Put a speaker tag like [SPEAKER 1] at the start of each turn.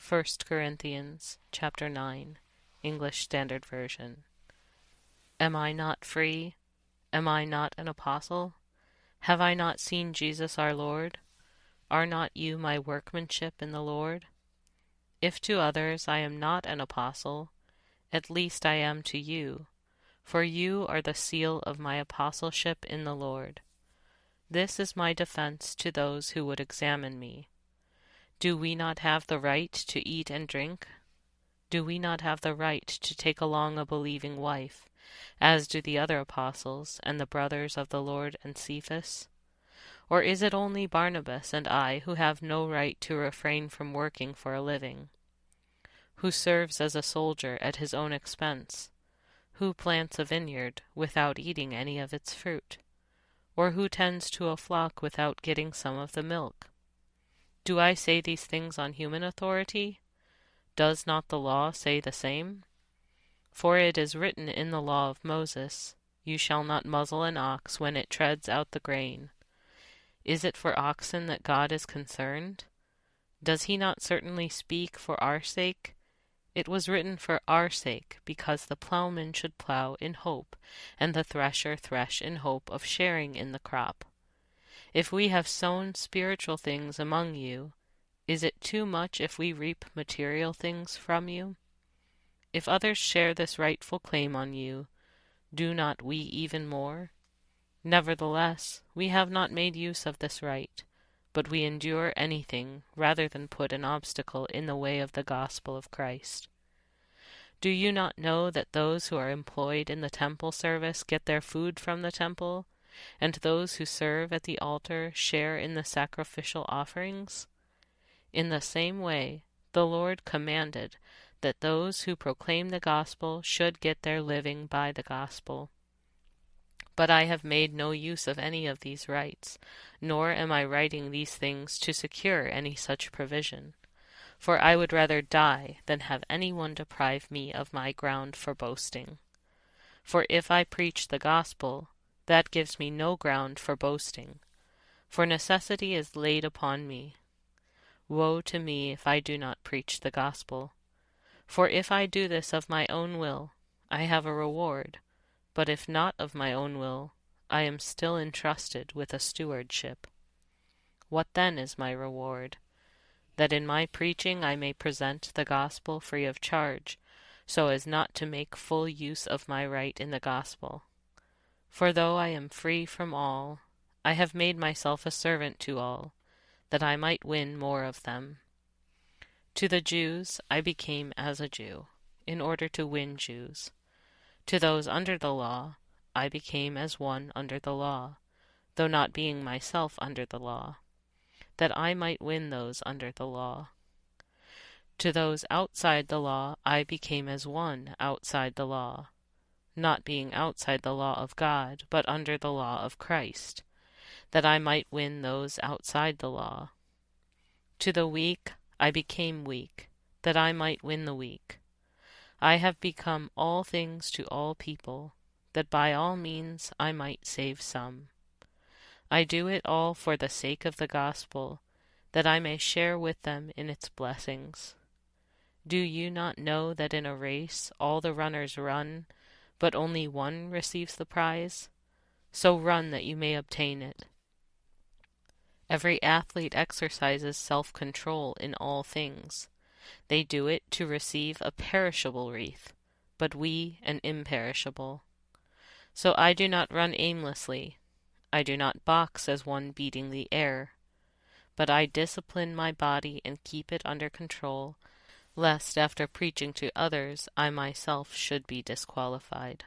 [SPEAKER 1] First Corinthians chapter 9, English Standard Version. Am I not free? Am I not an apostle? Have I not seen Jesus our Lord? Are not you my workmanship in the Lord? If to others I am not an apostle, at least I am to you, for you are the seal of my apostleship in the Lord. This is my defense to those who would examine me. Do we not have the right to eat and drink? Do we not have the right to take along a believing wife, as do the other apostles and the brothers of the Lord and Cephas? Or is it only Barnabas and I who have no right to refrain from working for a living? Who serves as a soldier at his own expense? Who plants a vineyard without eating any of its fruit? Or who tends to a flock without getting some of the milk? Do I say these things on human authority? Does not the law say the same? For it is written in the law of Moses, "You shall not muzzle an ox when it treads out the grain." Is it for oxen that God is concerned? Does he not certainly speak for our sake? It was written for our sake, because the plowman should plow in hope, and the thresher thresh in hope of sharing in the crop. If we have sown spiritual things among you, is it too much if we reap material things from you? If others share this rightful claim on you, do not we even more? Nevertheless, we have not made use of this right, but we endure anything rather than put an obstacle in the way of the gospel of Christ. Do you not know that those who are employed in the temple service get their food from the temple, and those who serve at the altar share in the sacrificial offerings? In the same way, the Lord commanded that those who proclaim the gospel should get their living by the gospel. But I have made no use of any of these rights, nor am I writing these things to secure any such provision. For I would rather die than have anyone deprive me of my ground for boasting. For if I preach the gospel, that gives me no ground for boasting, for necessity is laid upon me. Woe to me if I do not preach the gospel. For if I do this of my own will, I have a reward, but if not of my own will, I am still entrusted with a stewardship. What then is my reward? That in my preaching I may present the gospel free of charge, so as not to make full use of my right in the gospel. For though I am free from all, I have made myself a servant to all, that I might win more of them. To the Jews I became as a Jew, in order to win Jews. To those under the law I became as one under the law, though not being myself under the law, that I might win those under the law. To those outside the law I became as one outside the law, not being outside the law of God, but under the law of Christ, that I might win those outside the law. To the weak I became weak, that I might win the weak. I have become all things to all people, that by all means I might save some. I do it all for the sake of the gospel, that I may share with them in its blessings. Do you not know that in a race all the runners run, but only one receives the prize? So run that you may obtain it. Every athlete exercises self-control in all things. They do it to receive a perishable wreath, but we an imperishable. So I do not run aimlessly. I do not box as one beating the air. But I discipline my body and keep it under control, lest after preaching to others I myself should be disqualified.